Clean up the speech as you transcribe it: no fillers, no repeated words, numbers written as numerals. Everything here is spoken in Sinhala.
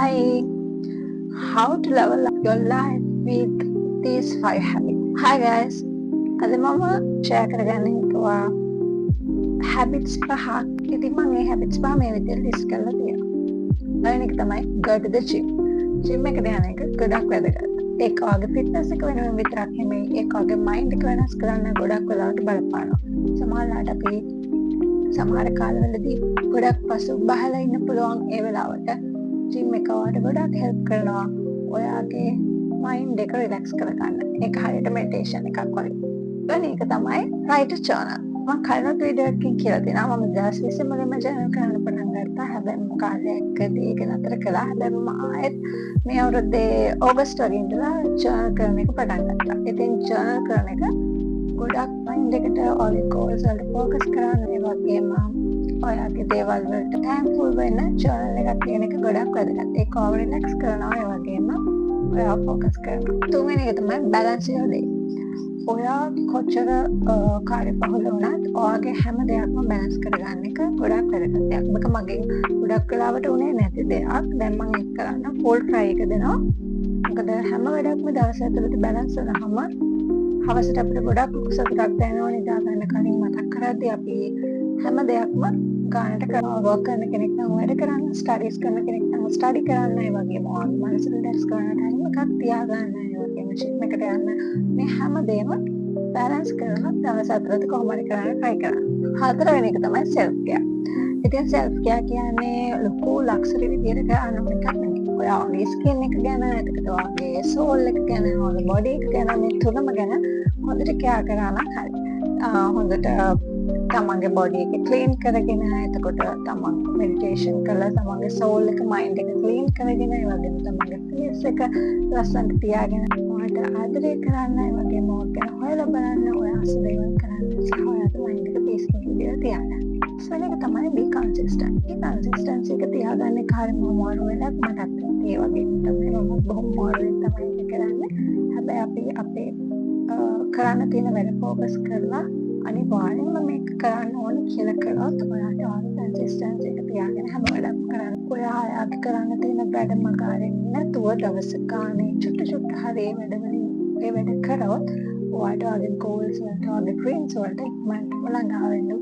Hi, how to level up your life with these 5 habits. Hi guys, අද මම share කරගන්න හිතුවා habits පහක්. ඉතින් මම මේ habits පහ මේ විදිහට list කරලා තියෙනවා. පළවෙනි එක තමයි go to the gym. Gym එකට යන එක ගොඩක් වැදගත්. ඒක ඔයාගේ fitness එක වෙනුවෙන් විතරක් නෙමෙයි, ඒක ඔයාගේ mind එක වෙනස් කරන්න ගොඩක් වෙලාවට බලපානවා. සමහරවිට අපි සමහර කාලවලදී ගොඩක් පසු බහලා ඉන්න පුළුවන් ඒ වෙලාවට ජිම් එක ඔයාලට ගොඩක් හෙල්ප් කරනවා ඔයාගේ මයින්ඩ් එක රිලැක්ස් කරගන්න. ඒක හරියට මෙඩිටේෂන් එකක් වගේ. ඊළඟ එක තමයි write a journal. මම කලින් වීඩියෝ එකකින් කියලා තියෙනවා මම 2020 මුලින්ම ජර්නල් කරන්න පටන් ගත්තා. හැබැයි මම කාලයකදී ඒක නතර කළා. හැබැයි මම ආයෙත් මේ අවුරුද්දේ ඕගස්ට් වගේ ඉඳලා ජර්නල් කරන එක පටන් ගත්තා. ඉතින් ජර්නල් කරන එක ගොඩක් මයින්ඩ් එකට ඔයාගේ ගෝල්ස් වලට ફોකස් කරන්න ඒ වගේම ඔයාගේ දේවල් වලට තැන්ක්ෆුල් වෙන්න ජර්නල් එකක් තියෙන එක ගොඩක් වැදගත්. ඒක ඔයාව රිලැක්ස් කරනවා ඒ වගේම ඔයාව ફોකස් කරනවා. තුන්වෙනි එක තමයි බැලන්ස් යෝර් ඩේ. ඔයා කොච්චර කාර්යබහුල වුණත් ඔයාගේ හැම දෙයක්ම බැලන්ස් කරගන්න එක ගොඩක් වැදගත් දෙයක්. මේක මගෙන් ගොඩක් වෙලාවට උනේ නැති දෙයක්. දැන් මම ඒක කරන්න ෆුල් ට්‍රයි එක දෙනවා. මොකද හැම වැඩක්ම දවස් ඇතුළත බැලන්ස් වුණාම හවසට අපිට ගොඩක් සතුටක් දැනෙනවා. නිදා ගන්න කලින් මතක් කරද්දී අපි හැම දෙයක්ම ගානට කරනවා. වර්ක් කරන කෙනෙක් නම් වැඩ කරන්න, ස්ටඩීස් කරන කෙනෙක් නම් ස්ටඩි කරන්න, ඒ වගේම ඔයාගේ මනස රිලැක්ස් කරන ටයිම් එකක් තියාගන්න, ඒ වගේම ජිම් එකට යන්න, මේ හැම දෙයක්ම බැලන්ස් කරලා දවස් ඇතුළත කොහොම හරි කරන්න try කරන්න. හතරවෙනි එක තමයි self care. ඉතින් self care කියන්නේ ලොකු ලක්ෂරි විදියට කරන්න ඕන එකක් නෙමෙයි. ඔයාගේ ස්කින් එක ගැන, එතකොට ඔයාගේ soul එක ගැන, ඔයාගේ body එක ගැන, මේ තුනම ගැන හොඳට care කරා නම් හරි. හොඳට තමන්ගේ බොඩි එක ක්ලීන් කරගෙන, එතකොට තමන් මෙඩිටේෂන් කරලා තමන්ගේ සෝල් එක මයින්ඩ් එක ක්ලීන් කරගෙන, ඒ වගේම තමන්ගේ ෆේස් එක ලස්සනට තියාගෙන ඔයාට ආදරය කරන්න, ඒ වගේම ඔයාට ගැන හොයලා බලන්න, ඔයා ආසදේවල් කරන්න සහ ඔයාගේ මයින්ඩ් එක පීස්ෆුල් විදියට තියාගන්න. ඊළඟ එක තමයි be consistent. මේ consistency එක තියාගන්න එක හරිම අමාරු වෙලක් මටත්. ඒ වගේම තමයි මම බොහොම අමාරුවෙන් තමයි ඒක කරන්නේ. හැබැයි අපි අපේ කරන්න තියෙන වැඩ ફોකස් කරලා අනිවාර්යෙන්ම මේක කරන්න ඕන කියලා කරොත් ඔයාට කන්සිස්ටන්සි එක තියාගෙන හැම වෙලාවම කරන්න. ඔයා ආයෙත් කරන්න තියෙන වැඩ මගහරින්න නැතුව දවස ගානේ චුට්ට හරි ඒ වැඩ කරොත් ඔයාට ඔයාගේ ගෝල්ස් වලට, ඔයාගේ ඩ්‍රීම්ස් වලට ඉක්මනටම ළඟා වෙන්න